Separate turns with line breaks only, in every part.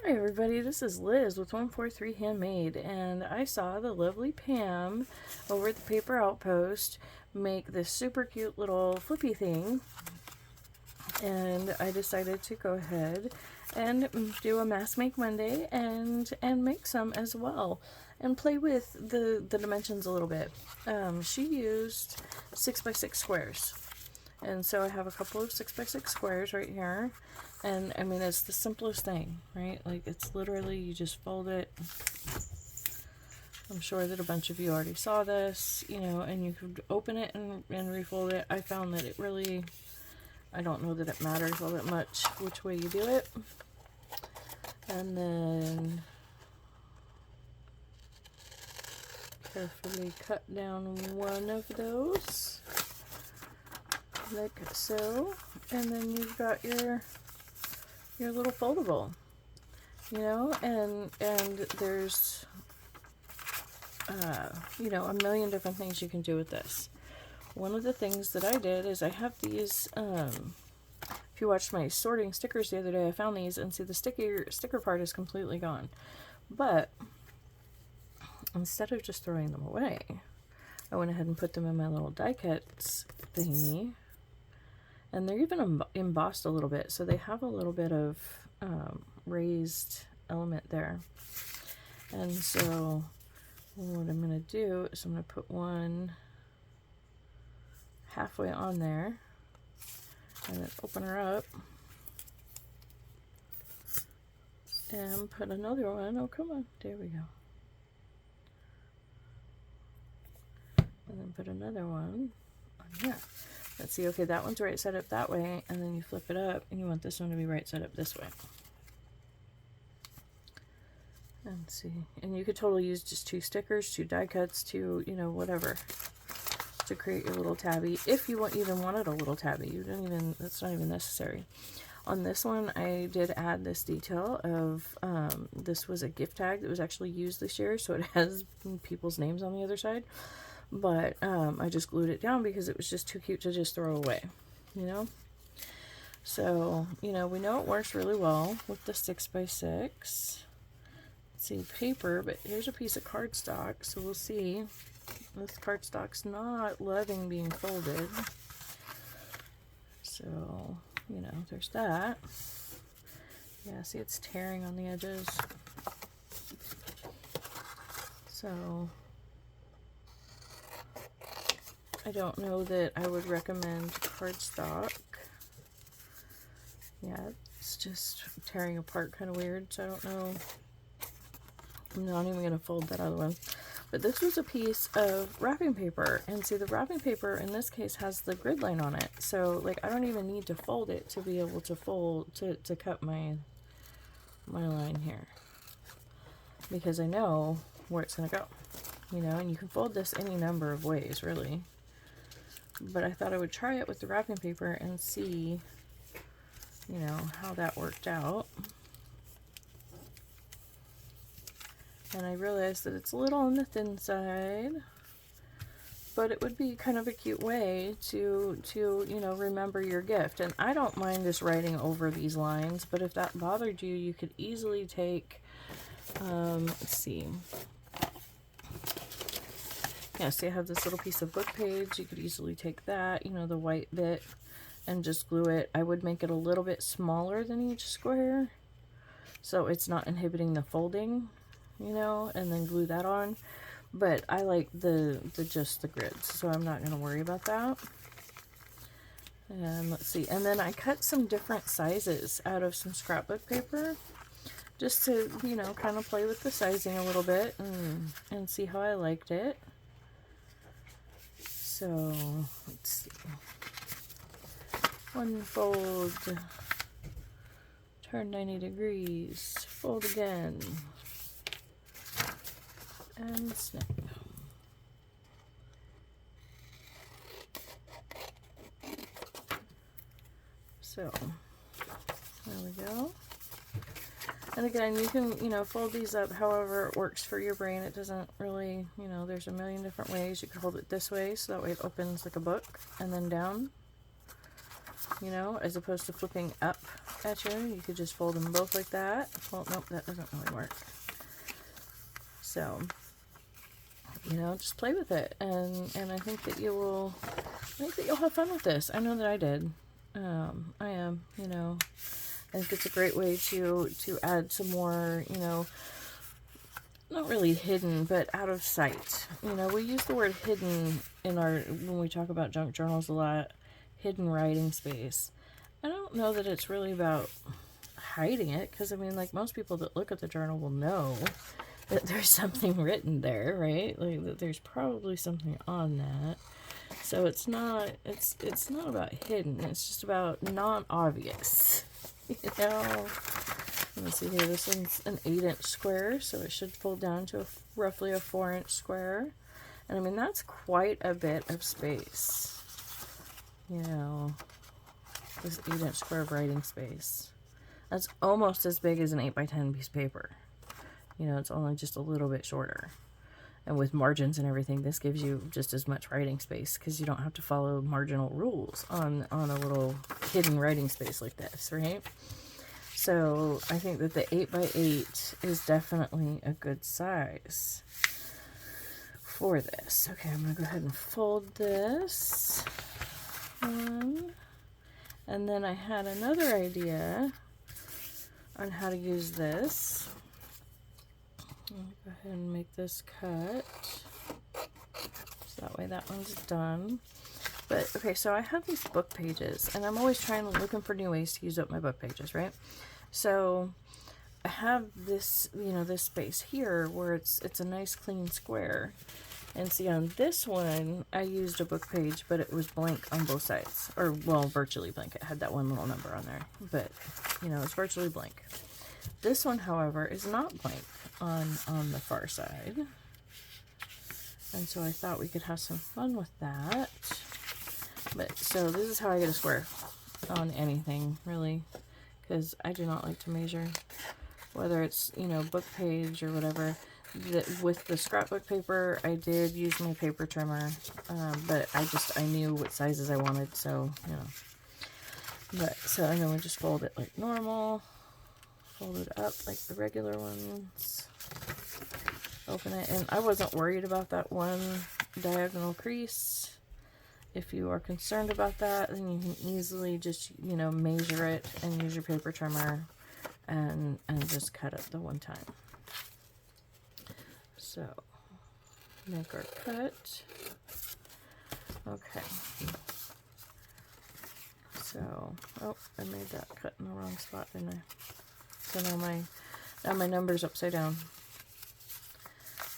Hi everybody, this is Liz with 143 Handmade, and I saw the lovely Pam over at the Paper Outpost make this super cute little flippy thing, and I decided to go ahead and do a Mass Make Monday and make some as well and play with the dimensions a little bit. She used 6x6 squares. And so I have a couple of 6x6 squares right here. And I mean, it's the simplest thing, right? Like, it's literally, you just fold it. I'm sure that a bunch of you already saw this, you know, and you could open it and refold it. I found that it really, I don't know that it matters all that much which way you do it. And then carefully cut down one of those. Like so, and then you've got your little foldable, you know, and there's you know, a million different things you can do with this. One of the things that I did is I have these, if you watched my sorting stickers the other day, I found these, and see, the sticker part is completely gone, but instead of just throwing them away, I went ahead and put them in my little die cuts thingy. And they're even embossed a little bit, so they have a little bit of raised element there. And so what I'm going to do is I'm going to put one halfway on there, and then open her up, and put another one. Oh, come on. There we go. And then put another one on here. Let's see, okay, that one's right side up that way, and then you flip it up, and you want this one to be right side up this way. And see, and you could totally use just 2 stickers, 2 die cuts, 2, you know, whatever, to create your little tabby. If you even wanted a little tabby, you don't even, that's not even necessary. On this one, I did add this detail of, this was a gift tag that was actually used this year, so it has people's names on the other side. But I just glued it down because it was just too cute to just throw away, you know? So, you know, we know it works really well with the 6x6. Let's see, paper, but here's a piece of cardstock, so we'll see. This cardstock's not loving being folded. So, you know, there's that. Yeah, see, it's tearing on the edges. So I don't know that I would recommend cardstock. Yeah, it's just tearing apart kind of weird, so I don't know. I'm not even going to fold that other one. But this was a piece of wrapping paper, and see, the wrapping paper in this case has the grid line on it, so like I don't even need to fold it to be able to fold to cut my line here, because I know where it's going to go, you know. And you can fold this any number of ways, really. But I thought I would try it with the wrapping paper and see, you know, how that worked out. And I realized that it's a little on the thin side, but it would be kind of a cute way to you know, remember your gift. And I don't mind just writing over these lines, but if that bothered you, you could easily take, let's see. Yeah, see, I have this little piece of book page. You could easily take that, you know, the white bit, and just glue it. I would make it a little bit smaller than each square, so it's not inhibiting the folding, you know, and then glue that on. But I like the just the grids, so I'm not going to worry about that. And let's see, and then I cut some different sizes out of some scrapbook paper, just to, you know, kind of play with the sizing a little bit and see how I liked it. So, let's see. One fold, turn 90 degrees, fold again, and snip. So, there we go. And again, you can, you know, fold these up however it works for your brain. It doesn't really, you know, there's a million different ways. You could hold it this way, so that way it opens like a book, and then down. you know, as opposed to flipping up at you. You could just fold them both like that. Well, nope, that doesn't really work. So, you know, just play with it, and I think that you'll have fun with this. I know that I did. I am, you know, I think it's a great way to add some more, you know, not really hidden, but out of sight. You know, we use the word hidden when we talk about junk journals a lot. Hidden writing space. I don't know that it's really about hiding it, because I mean, like, most people that look at the journal will know that there's something written there, right? Like, that there's probably something on that. So it's not about hidden. It's just about non-obvious. You know. Let's see here. This one's an 8-inch square, so it should fold down to roughly a 4-inch square. And I mean, that's quite a bit of space. You know, this 8-inch square of writing space. That's almost as big as an 8x10 piece of paper. You know, it's only just a little bit shorter. And with margins and everything, this gives you just as much writing space, because you don't have to follow marginal rules on a little hidden writing space like this, right? So I think that the 8x8 is definitely a good size for this. Okay, I'm going to go ahead and fold this one. And then I had another idea on how to use this. I'll go ahead and make this cut. So that way that one's done. But, okay, so I have these book pages, and I'm always looking for new ways to use up my book pages, right? So I have this, you know, this space here where it's a nice clean square. And see, on this one, I used a book page, but it was blank on both sides. Or, well, virtually blank. It had that one little number on there. But, you know, it's virtually blank. This one, however, is not blank on the far side. And so I thought we could have some fun with that. But, so this is how I get a square on anything, really. Because I do not like to measure. Whether it's, you know, book page or whatever. With the scrapbook paper, I did use my paper trimmer. But I knew what sizes I wanted, so, you know. But, so, and then we just fold it like normal. Fold it up like the regular ones. Open it, and I wasn't worried about that one diagonal crease. If you are concerned about that, then you can easily just, you know, measure it and use your paper trimmer and just cut it the one time. So, make our cut. Okay. So, oh, I made that cut in the wrong spot, didn't I? So now my number's upside down.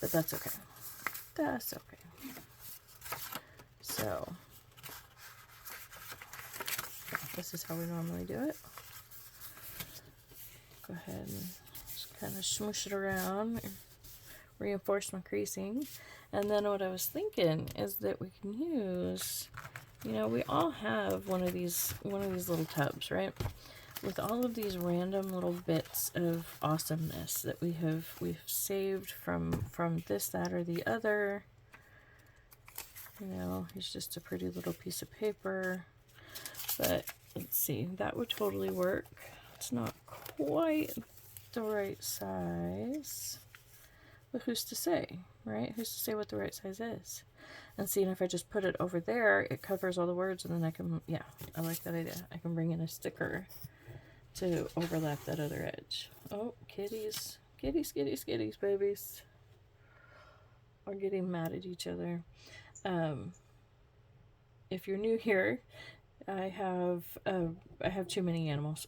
But that's okay. That's okay. So, this is how we normally do it. Go ahead and just kind of smoosh it around, reinforce my creasing. And then what I was thinking is that we can use, you know, we all have one of these little tubs, right? With all of these random little bits of awesomeness that we've saved from this, that, or the other. You know, it's just a pretty little piece of paper. But let's see, that would totally work. It's not quite the right size. But who's to say, right? Who's to say what the right size is? And see, and if I just put it over there, it covers all the words, and then I can, yeah, I like that idea. I can bring in a sticker to overlap that other edge. Oh, kitties. Kitties, kitties, kitties, babies. Are getting mad at each other. If you're new here, I have too many animals.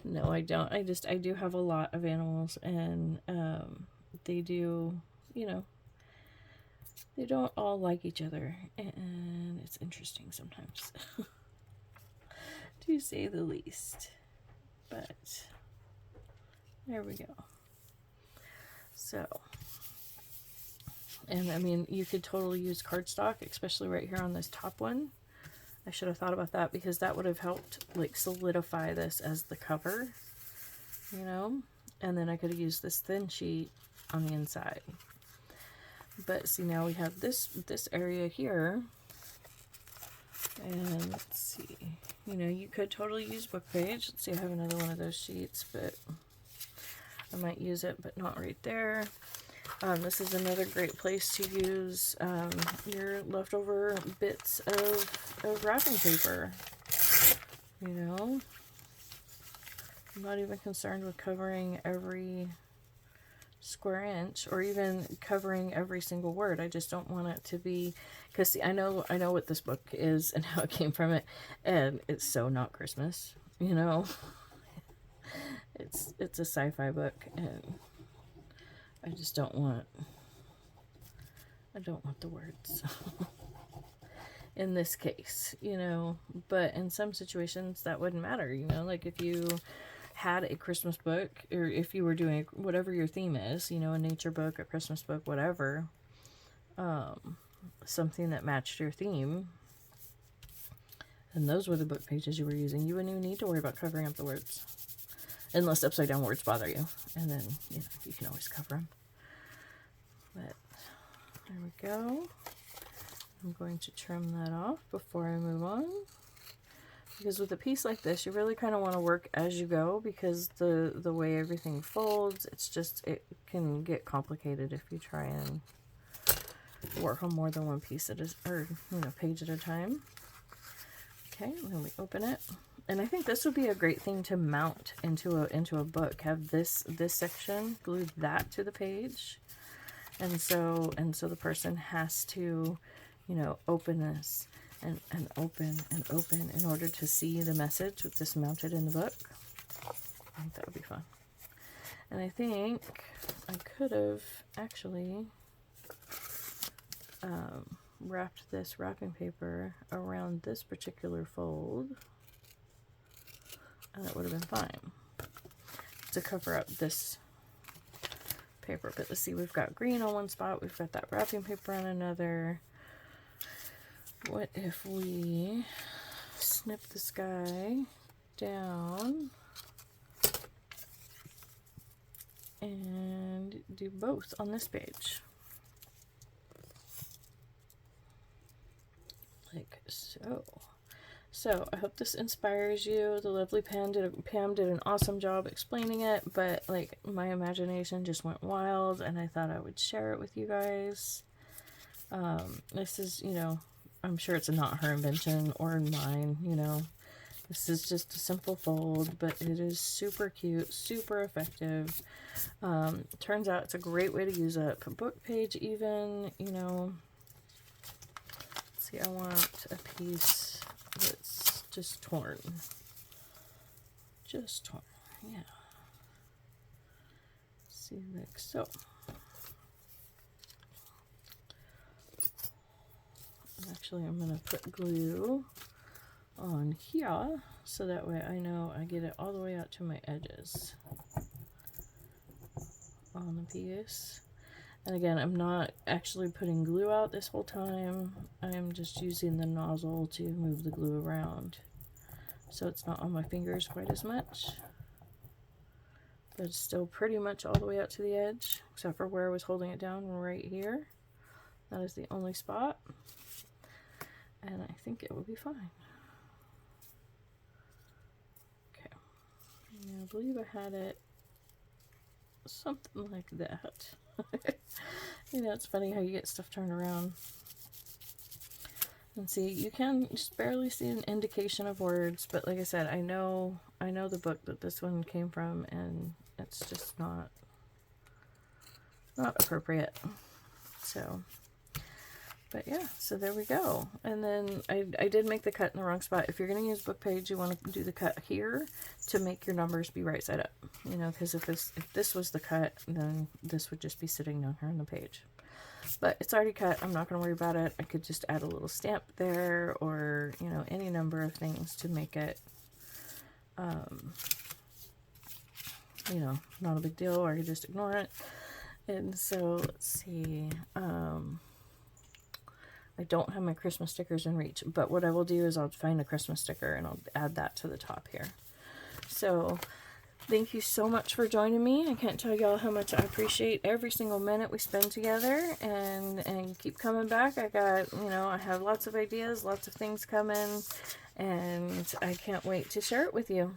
No, I don't. I do have a lot of animals, and they do, you know, they don't all like each other, and it's interesting sometimes, to say the least. But there we go. So, and I mean, you could totally use cardstock, especially right here on this top one. I should have thought about that, because that would have helped like solidify this as the cover, you know. And then I could have used this thin sheet on the inside. But see, now we have this area here, and let's see. you know, you could totally use book page. Let's see, I have another one of those sheets, but I might use it, but not right there. This is another great place to use your leftover bits of wrapping paper. You know, I'm not even concerned with covering every square inch or even covering every single word. I just don't want it to be, because see, I know what this book is and how it came from it, and it's so not Christmas, you know. It's a sci-fi book, and I just don't want the words in this case, you know. But in some situations that wouldn't matter, you know, like if you had a Christmas book, or if you were doing whatever your theme is, you know, a nature book, a Christmas book, whatever, something that matched your theme, and those were the book pages you were using, you wouldn't even need to worry about covering up the words, unless upside down words bother you, and then, you know, you can always cover them. But there we go. I'm going to trim that off before I move on, because with a piece like this, you really kind of want to work as you go, because the way everything folds, it's just, it can get complicated if you try and work on more than one piece at a, or, you know, page at a time. Okay, and then we open it, and I think this would be a great thing to mount into a book. Have this section, glue that to the page, and so the person has to, you know, open this and open and open in order to see the message with this mounted in the book. I think that would be fun. And I think I could have actually wrapped this wrapping paper around this particular fold, and it would have been fine to cover up this paper. But let's see, we've got green on one spot, we've got that wrapping paper on another. What if we snip this guy down and do both on this page? Like so. So I hope this inspires you. The lovely Pam did an awesome job explaining it, but like my imagination just went wild, and I thought I would share it with you guys. This is, you know, I'm sure it's not her invention or mine, you know. This is just a simple fold, but it is super cute, super effective. Turns out it's a great way to use up a book page even, you know. Let's see, I want a piece that's just torn. Just torn, yeah. Let's see, like so. Actually, I'm going to put glue on here, so that way I know I get it all the way out to my edges on the piece. And again, I'm not actually putting glue out this whole time. I'm just using the nozzle to move the glue around, so it's not on my fingers quite as much. But it's still pretty much all the way out to the edge, except for where I was holding it down right here. That is the only spot. And I think it will be fine. Okay. I believe I had it something like that. You know, it's funny how you get stuff turned around. And see, you can just barely see an indication of words, but like I said, I know the book that this one came from, and it's just not appropriate. So, but yeah, so there we go. And then I did make the cut in the wrong spot. If you're going to use book page, you want to do the cut here to make your numbers be right side up. You know, because if this was the cut, then this would just be sitting down here on the page. But it's already cut. I'm not going to worry about it. I could just add a little stamp there, or, you know, any number of things to make it, you know, not a big deal, or I could just ignore it. And so, let's see. I don't have my Christmas stickers in reach, but what I will do is I'll find a Christmas sticker and I'll add that to the top here. So Thank you so much for joining me. I can't tell y'all how much I appreciate every single minute we spend together, and keep coming back. I got, I have lots of ideas, lots of things coming, and I can't wait to share it with you.